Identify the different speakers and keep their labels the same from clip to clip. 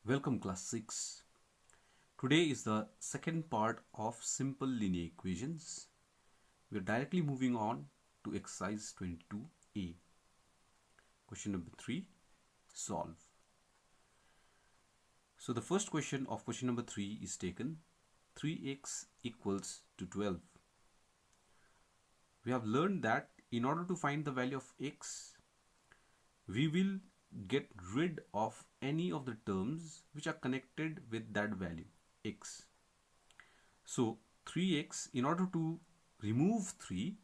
Speaker 1: Welcome class 6. Today is the second part of simple linear equations. We are directly moving on to exercise 22a. Question number 3, solve. So the first question of question number 3 is taken 3x equals to 12. We have learned that in order to find the value of x, we will get rid of any of the terms which are connected with that value x. So 3x, in order to remove 3,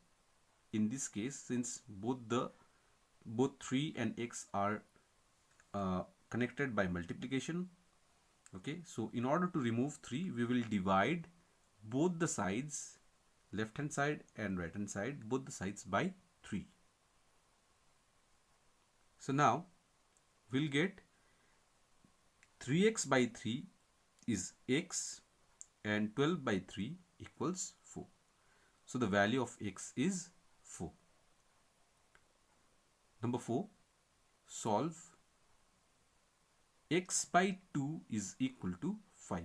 Speaker 1: in this case, since both 3 and x are connected by multiplication, okay, so in order to remove 3, we will divide both the sides, left hand side and right hand side, both the sides by 3. So now we'll get 3x by 3 is x and 12 by 3 equals 4. So the value of x is 4. Number 4, solve. X by 2 is equal to 5.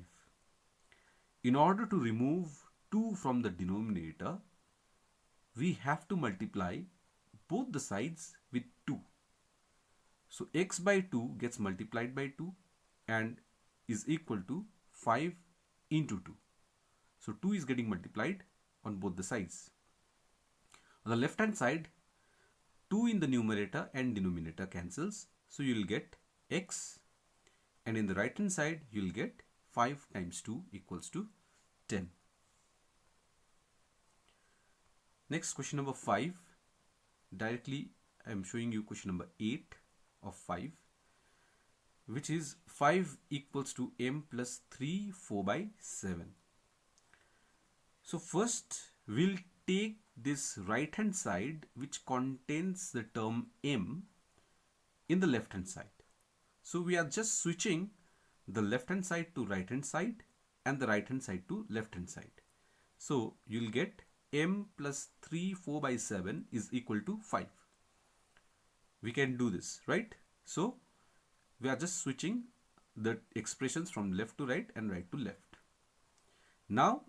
Speaker 1: In order to remove 2 from the denominator, we have to multiply both the sides with 2. So x by 2 gets multiplied by 2 and is equal to 5 into 2. So 2 is getting multiplied on both the sides. On the left hand side, 2 in the numerator and denominator cancels. So you will get x, and in the right hand side you will get 5 times 2 equals to 10. Next, question number 5. Directly I am showing you question number 8 of 5, which is 5 equals to m plus 3 4 by 7. So first we'll take this right hand side which contains the term m in the left hand side. So we are just switching the left hand side to right hand side and the right hand side to left hand side. So you'll get m plus 3 4 by 7 is equal to 5. We can do this, right? So we are just switching the expressions from left to right and right to left. Now,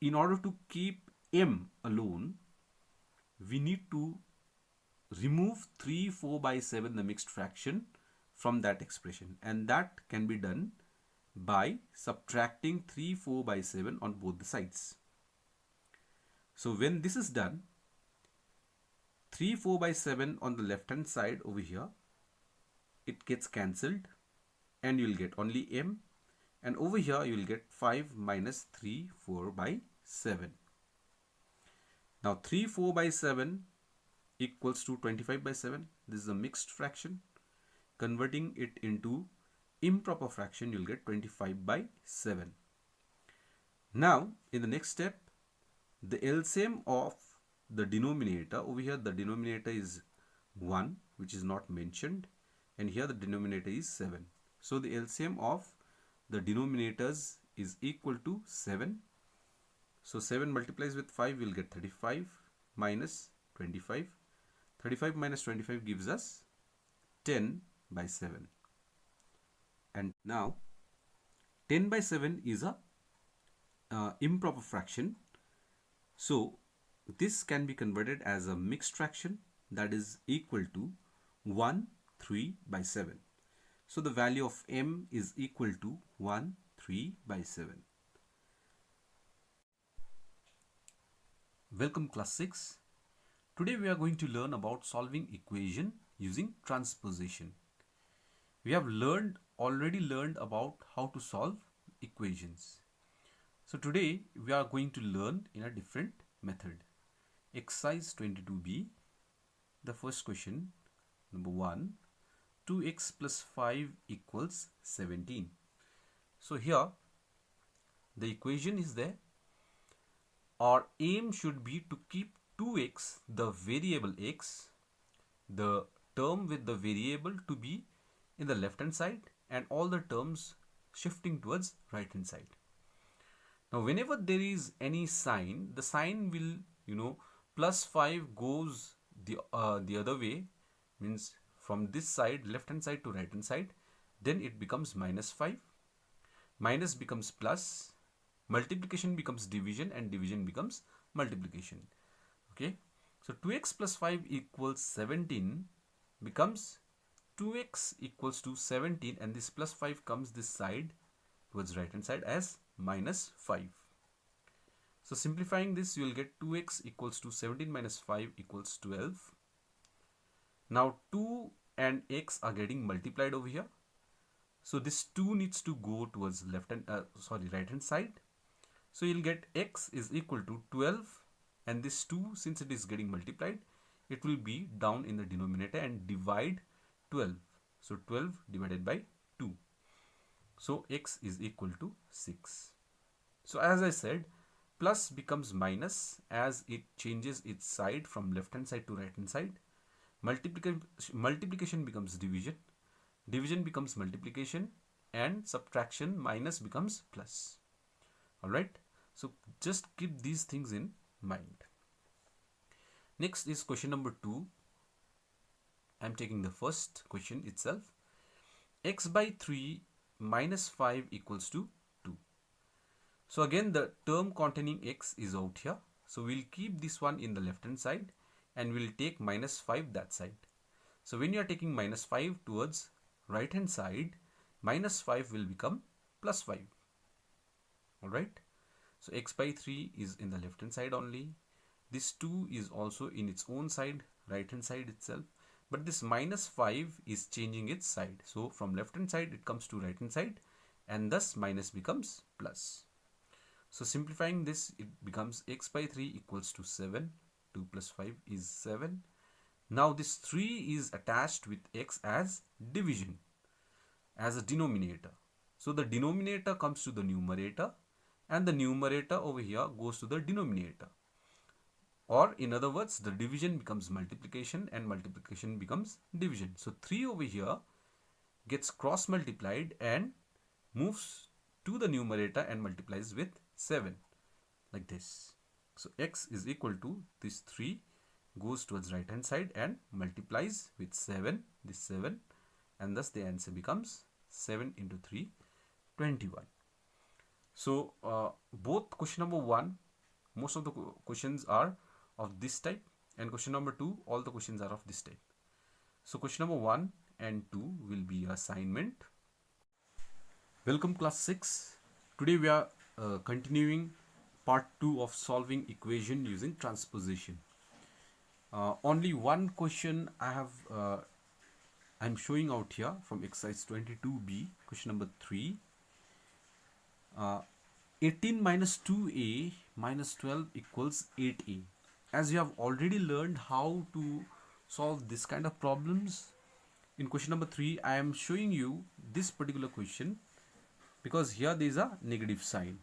Speaker 1: in order to keep m alone, we need to remove 3 4 by 7, the mixed fraction, from that expression, and that can be done by subtracting 3 4 by 7 on both the sides. So when this is done, 3 4 by 7 on the left hand side over here, it gets cancelled and you will get only m, and over here you will get 5 minus 3 4 by 7. Now 3 4 by 7 equals to 25 by 7. This is a mixed fraction. Converting it into improper fraction, you will get 25 by 7. Now in the next step, the LCM of the denominator, over here the denominator is 1, which is not mentioned, and here the denominator is 7. So the LCM of the denominators is equal to 7. So 7 multiplies with 5, we will get 35 minus 25. 35 minus 25 gives us 10 by 7. And now 10 by 7 is a improper fraction. So this can be converted as a mixed fraction, that is equal to 1 3 by 7. So the value of m is equal to 1 3 by 7. Welcome class 6. Today we are going to learn about solving equation using transposition. We have already learned about how to solve equations. So today we are going to learn in a different method. Exercise 22b, the first question, number 1, 2x plus 5 equals 17. So here the equation is there. Our aim should be to keep 2x, the variable x, the term with the variable, to be in the left hand side and all the terms shifting towards right hand side. Now whenever there is any sign, the sign will, plus 5 goes the other way, means from this side, left hand side to right hand side, then it becomes minus 5, minus becomes plus, multiplication becomes division, and division becomes multiplication. Okay, so 2x plus 5 equals 17 becomes 2x equals to 17, and this plus 5 comes this side towards right hand side as minus 5. So simplifying this, you will get 2x equals to 17 minus 5 equals 12. Now 2 and x are getting multiplied over here. So this 2 needs to go towards right hand side. So you'll get x is equal to 12, and this 2, since it is getting multiplied, it will be down in the denominator and divide 12. So 12 divided by 2. So x is equal to 6. So as I said, plus becomes minus as it changes its side from left hand side to right hand side. Multiplication becomes division. Division becomes multiplication, and subtraction, minus becomes plus. Alright, so just keep these things in mind. Next is question number 2. I'm taking the first question itself. X by 3 minus 5 equals to 2. So again, the term containing x is out here. So we'll keep this one in the left hand side, and we'll take minus 5 that side. So when you are taking minus 5 towards right hand side, minus 5 will become plus 5. Alright, so x by 3 is in the left hand side only. This 2 is also in its own side, right hand side itself. But this minus 5 is changing its side. So from left hand side it comes to right hand side, and thus minus becomes plus. So simplifying this, it becomes x by 3 equals to 7. 2 plus 5 is 7. Now this 3 is attached with x as division, as a denominator. So the denominator comes to the numerator, and the numerator over here goes to the denominator. Or in other words, the division becomes multiplication, and multiplication becomes division. So 3 over here gets cross multiplied and moves to the numerator and multiplies with 7, like this. So x is equal to this 3 goes towards right hand side and multiplies with 7, this 7, and thus the answer becomes 7 into 3, 21. So both question number 1, most of the questions are of this type, and question number 2, all the questions are of this type. So question number 1 and 2 will be assignment. Welcome class 6. Today we are continuing part 2 of solving equation using transposition. Only one question I'm showing out here from exercise 22b, question number 3. 18 minus 2a minus 12 equals 8a. As you have already learned how to solve this kind of problems, in question number 3 I am showing you this particular question because here there is a negative sign.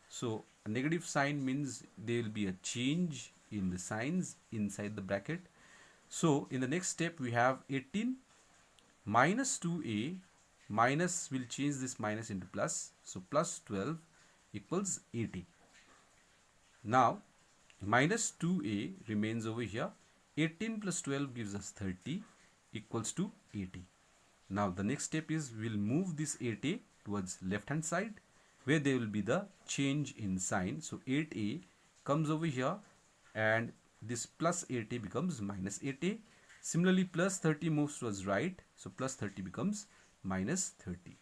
Speaker 1: So a negative sign means there will be a change in the signs inside the bracket. So in the next step we have 18 minus 2a, minus will change this minus into plus, so plus 12 equals 80. Now minus 2a remains over here. 18 plus 12 gives us 30 equals to 80. Now the next step is we'll move this 80 towards left hand side where there will be the change in sign. So 8a comes over here and this plus 80 becomes minus 80. Similarly plus 30 moves towards right, so plus 30 becomes minus 30.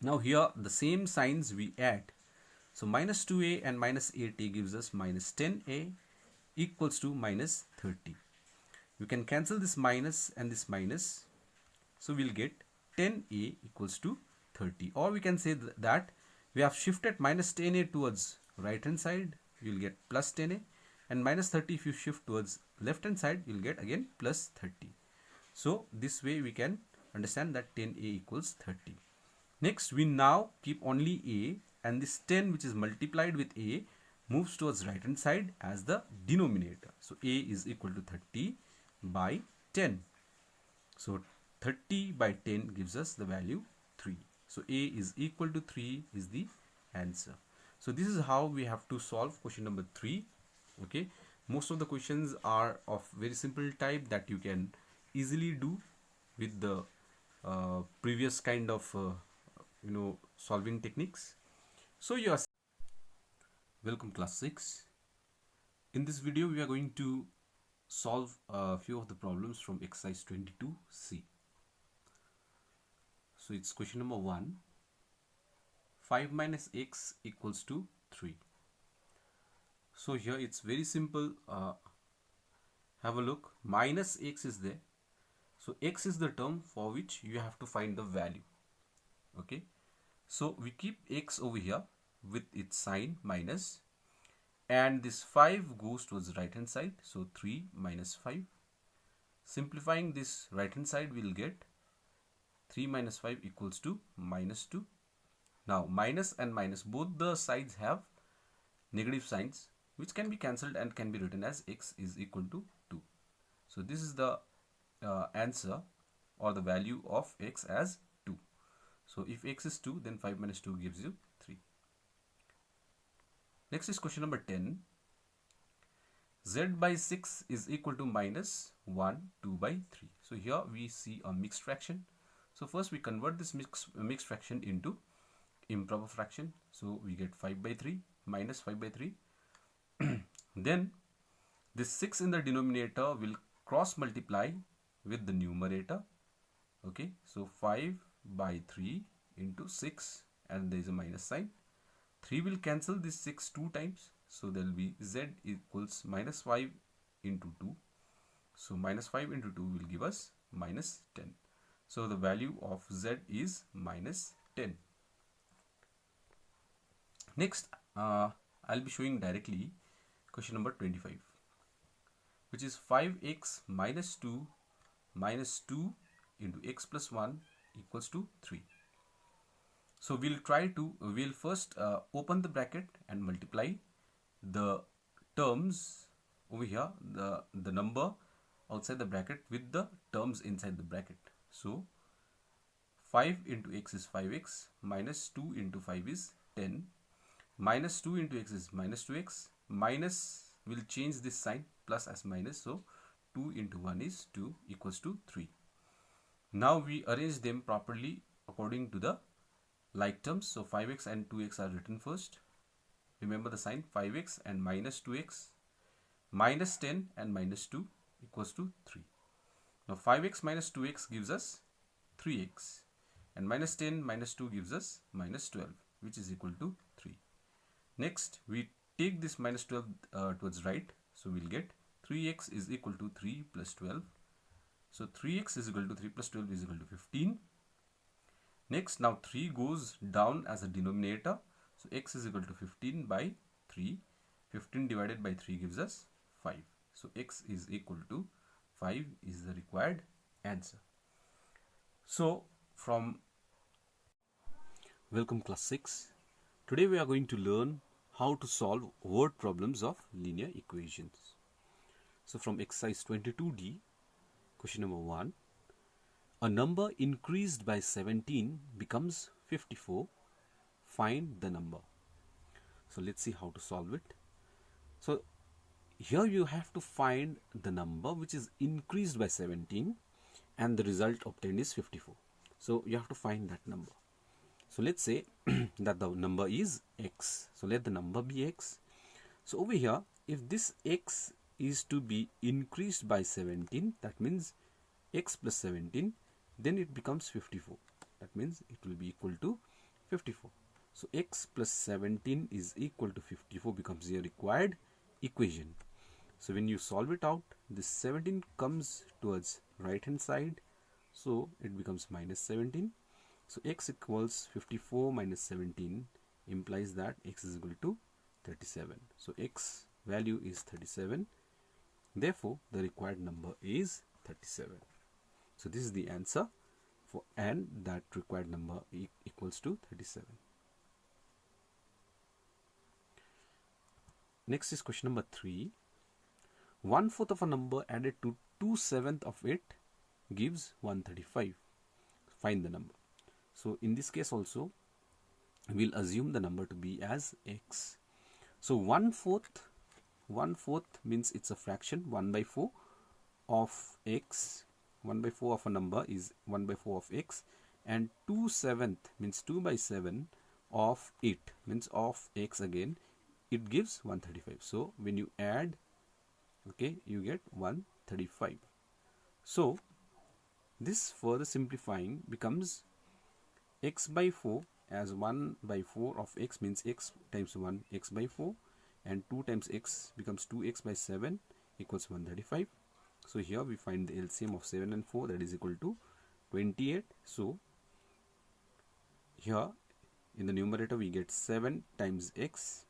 Speaker 1: Now here the same signs we add. So minus 2a and minus 80 gives us minus 10a equals to minus 30. You can cancel this minus and this minus. So we'll get 10a equals to 30. Or we can say that we have shifted minus 10a towards right hand side, you will get plus 10a, and minus 30 if you shift towards left hand side, you will get again plus 30. So this way we can understand that 10a equals 30. Next we now keep only a, and this 10 which is multiplied with a moves towards right hand side as the denominator. So a is equal to 30 by 10. So 30 by 10 gives us the value 3. So a is equal to 3 is the answer. So this is how we have to solve question number 3. Okay, most of the questions are of very simple type that you can easily do with the previous kind of solving techniques. So you are welcome class 6. In this video we are going to solve a few of the problems from exercise 22C. So it's question number 1. 5 minus x equals to 3. So here it's very simple. Have a look. Minus x is there. So x is the term for which you have to find the value. Okay. So we keep x over here with its sign minus. And this 5 goes towards the right hand side. So 3 minus 5. Simplifying this right hand side, we will get 3 minus 5 equals to minus 2. Now minus and minus, both the sides have negative signs which can be cancelled and can be written as x is equal to 2. So this is the answer or the value of x as 2. So if x is 2, then 5 minus 2 gives you 3. Next is question number 10. Z by 6 is equal to minus 1, 2 by 3. So here we see a mixed fraction. So first we convert this mixed fraction into improper fraction. So we get 5 by 3 minus 5 by 3. Then this 6 in the denominator will cross multiply with the numerator. Okay, so 5 by 3 into 6, and there is a minus sign. 3 will cancel this 6 2 times. So there will be z equals minus 5 into 2. So minus 5 into 2 will give us minus 10. So the value of z is minus 10. Next, I'll be showing directly question number 25, which is 5x minus 2 into x plus 1 equals to 3. So we'll first open the bracket and multiply the terms over here, the number outside the bracket with the terms inside the bracket. So 5 into x is 5x, minus 2 into 5 is 10, minus 2 into x is minus 2x, minus will change this sign, plus as minus, so 2 into 1 is 2 equals to 3. Now we arrange them properly according to the like terms. So 5x and 2x are written first. Remember the sign, 5x and minus 2x, minus 10 and minus 2 equals to 3. Now 5x minus 2x gives us 3x, and minus 10 minus 2 gives us minus 12, which is equal to 3. Next, we take this minus 12 towards right. So we'll get 3x is equal to 3 plus 12. So 3x is equal to 3 plus 12 is equal to 15. Next, now 3 goes down as a denominator. So x is equal to 15 by 3. 15 divided by 3 gives us 5. So x is equal to 5 is the required answer. So from welcome class 6. Today we are going to learn how to solve word problems of linear equations. So from exercise 22D, question number 1. A number increased by 17 becomes 54. Find the number. So let's see how to solve it. So here you have to find the number which is increased by 17 and the result obtained is 54. So you have to find that number. So let's say that the number is x. So let the number be x. So over here, if this x is to be increased by 17, that means x plus 17, then it becomes 54. That means it will be equal to 54. So x plus 17 is equal to 54 becomes your required equation. So when you solve it out, this 17 comes towards right hand side. So it becomes minus 17. So x equals 54 minus 17 implies that x is equal to 37. So x value is 37. Therefore, the required number is 37. So this is the answer for, and that required number equals to 37. Next is question number 3. 1/4 of a number added to 2/7 of it gives 135. Find the number. So in this case also, we'll assume the number to be as x. So 1/4 means it's a fraction, 1/4 of x 1 by 4 of a number is 1 by 4 of x, and 2/7 means 2 by 7 of it means of x again, it gives 135. So when you add, okay, you get 135. So this further simplifying becomes x by 4 as 1 by 4 of x means x times 1 x by 4, and 2 times x becomes 2x by 7 equals 135. So here we find the LCM of 7 and 4, that is equal to 28. So here in the numerator we get 7 times x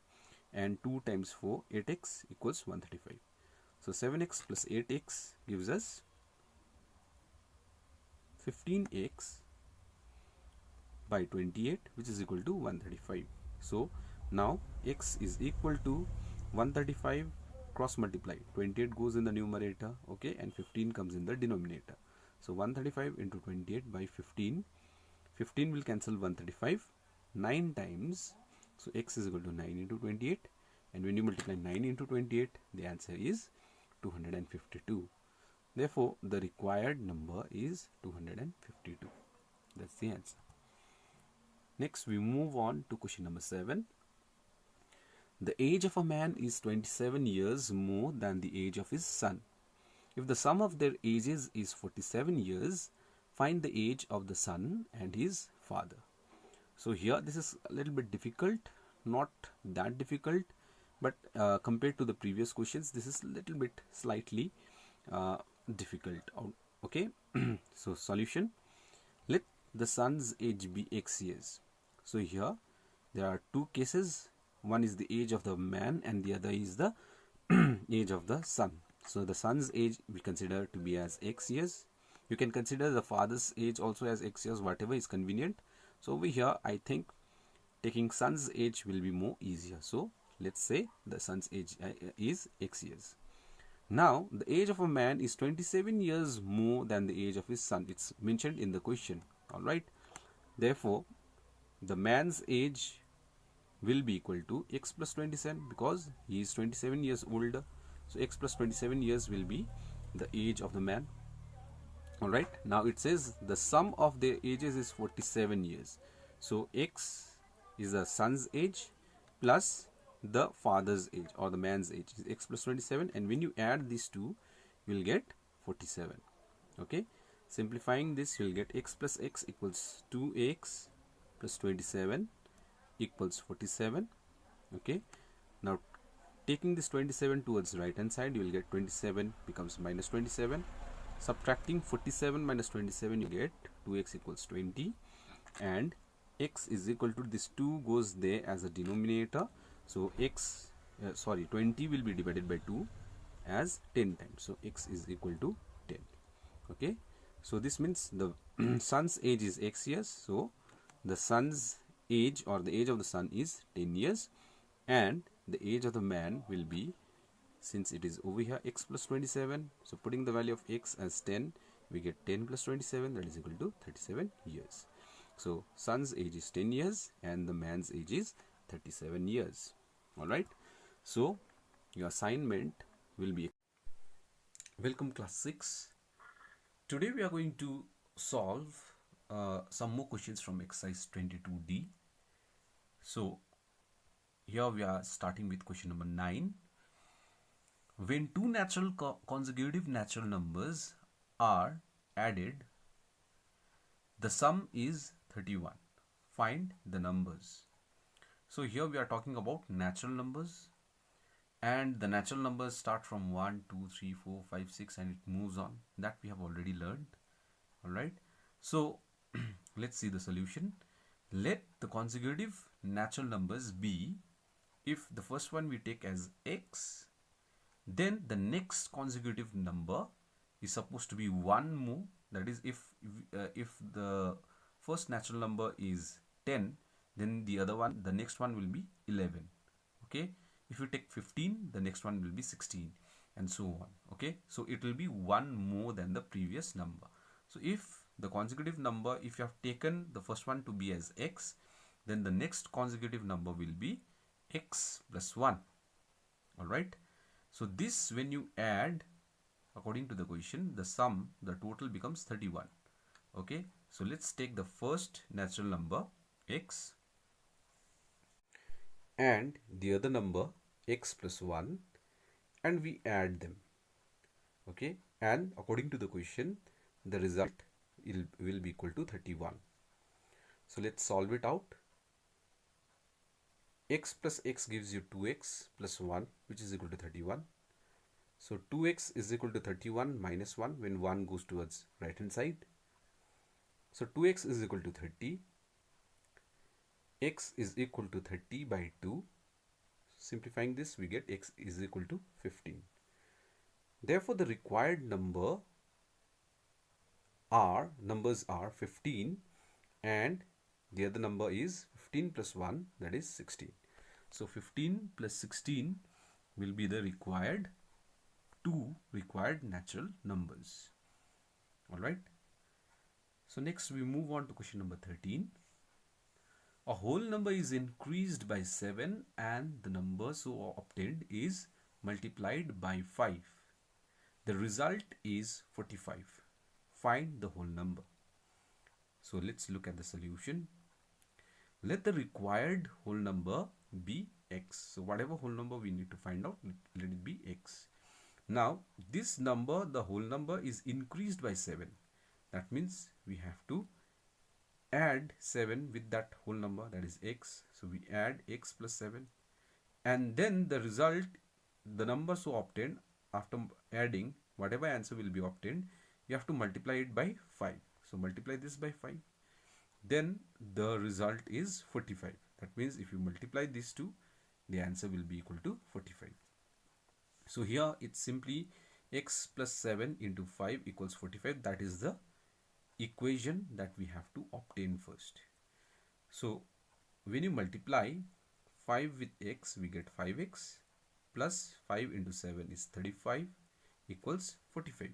Speaker 1: and 2 times 4, 8x equals 135. So 7x plus 8x gives us 15x by 28, which is equal to 135. So now x is equal to 135, cross multiply, 28 goes in the numerator, okay, and 15 comes in the denominator. So 135 into 28 by 15, 15 will cancel 135 9 times, so x is equal to 9 into 28, and when you multiply 9 into 28, the answer is 252. Therefore the required number is 252. That's the answer. Next we move on to question number 7. The age of a man is 27 years more than the age of his son. If the sum of their ages is 47 years, find the age of the son and his father. So here this is a little bit difficult, not that difficult, but compared to the previous questions, this is a little bit slightly difficult. Okay, so solution. Let the son's age be x years. So here there are two cases. One is the age of the man and the other is the age of the son. So the son's age we consider to be as x years. You can consider the father's age also as x years, whatever is convenient. So over here I think taking son's age will be more easier. So let's say the son's age is x years. Now the age of a man is 27 years more than the age of his son. It's mentioned in the question. Alright. Therefore the man's age will be equal to x plus 27 because he is 27 years older. So x plus 27 years will be the age of the man. Alright. Now it says the sum of their ages is 47 years. So x is the son's age plus the father's age or the man's age is x plus 27, and when you add these two you will get 47. Okay. Simplifying this, you will get x plus x equals 2x plus 27 equals 47. Okay. Now taking this 27 towards the right hand side, you will get 27 becomes minus 27. Subtracting 47 minus 27, you get 2x equals 20, and x is equal to this 2 goes there as a denominator. So 20 will be divided by 2 as 10 times. So x is equal to 10. Okay. So this means the son's age is x years. So the son's age or the age of the son is 10 years, and the age of the man will be, since it is over here x plus 27, so putting the value of x as 10, we get 10 plus 27, that is equal to 37 years. So son's age is 10 years and the man's age is 37 years. Alright. So your assignment will be, welcome class 6. Today we are going to solve some more questions from exercise 22D. So here we are starting with question number 9. When two natural consecutive natural numbers are added, the sum is 31. Find the numbers. So here we are talking about natural numbers, and the natural numbers start from 1, 2, 3, 4, 5, 6 and it moves on. That we have already learned. Alright. So let's see the solution. Let the consecutive natural numbers be, if the first one we take as x, then the next consecutive number is supposed to be one more. That is, if the first natural number is 10, then the next one will be 11. Okay. If you take 15, the next one will be 16, and so on. Okay. So it will be one more than the previous number. So if the consecutive number, if you have taken the first one to be as x, then the next consecutive number will be x plus 1. Alright. So this, when you add, according to the question, the total becomes 31. Okay, so let's take the first natural number x and the other number x plus 1, and we add them. Okay, and according to the question, the result will be equal to 31. So let's solve it out. X plus x gives you 2x plus 1, which is equal to 31. So 2x is equal to 31 minus 1 when 1 goes towards right hand side. So 2x is equal to 30. X is equal to 30 by 2. Simplifying this, we get x is equal to 15. Therefore, the required numbers are 15, and the other number is 15 plus 1, that is 16. So 15 plus 16 will be the required natural numbers. Alright. So next we move on to question number 13. A whole number is increased by 7 and the number so obtained is multiplied by 5. The result is 45. Find the whole number. So let's look at the solution. Let the required whole number be x. So whatever whole number we need to find out, let it be x. Now this number, the whole number, is increased by 7. That means we have to add 7 with that whole number, that is x. So we add x plus 7, and then the result, the number so obtained, after adding whatever answer will be obtained, you have to multiply it by 5. So multiply this by 5, then the result is 45. That means if you multiply these two, the answer will be equal to 45. So here it's simply x plus 7 into 5 equals 45. That is the equation that we have to obtain first. So when you multiply 5 with x, we get 5x plus 5 into 7 is 35 equals 45.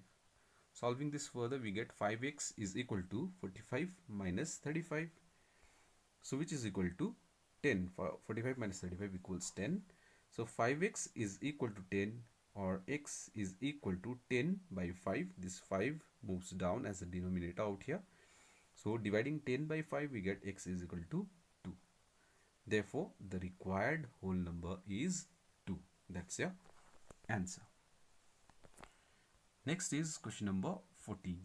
Speaker 1: Solving this further, we get 5x is equal to 45 minus 35. So which is equal to 10. 45 minus 35 equals 10. So 5x is equal to 10, or x is equal to 10 by 5. This 5 moves down as a denominator out here. So dividing 10 by 5, we get x is equal to 2. Therefore, the required whole number is 2. That's your answer. Next is question number 14.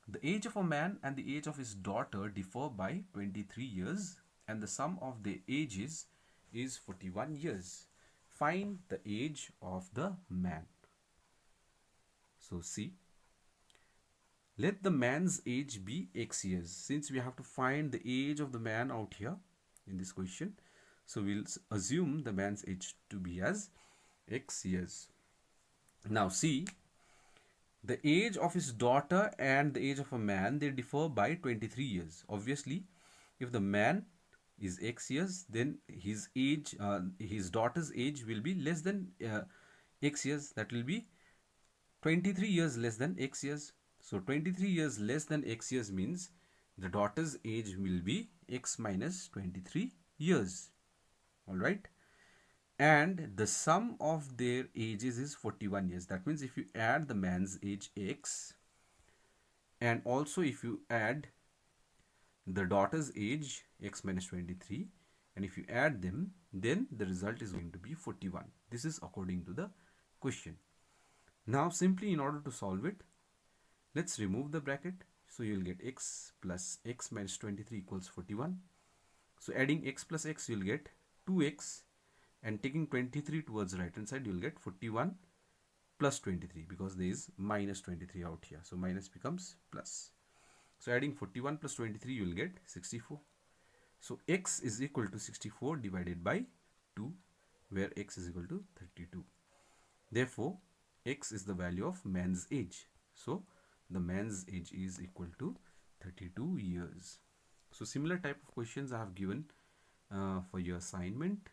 Speaker 1: The age of a man and the age of his daughter differ by 23 years, and the sum of their ages is 41 years. Find the age of the man. So see, let the man's age be x years. Since we have to find the age of the man out here in this question, so we'll assume the man's age to be as x years. Now see, the age of his daughter and the age of a man, they differ by 23 years. Obviously, if the man is x years, then his age, his daughter's age will be less than x years. That will be 23 years less than x years. So 23 years less than x years means the daughter's age will be x minus 23 years. Alright. And the sum of their ages is 41 years. That means if you add the man's age x, and also if you add the daughter's age x minus 23, and if you add them, then the result is going to be 41. This is according to the question. Now simply in order to solve it, let's remove the bracket. So you'll get x plus x minus 23 equals 41. So adding x plus x, you'll get 2x, and taking 23 towards right hand side, you'll get 41 plus 23, because there is minus 23 out here. So minus becomes plus. So adding 41 plus 23, you will get 64. So x is equal to 64 divided by 2, where x is equal to 32. Therefore, x is the value of man's age. So the man's age is equal to 32 years. So similar type of questions I have given for your assignment.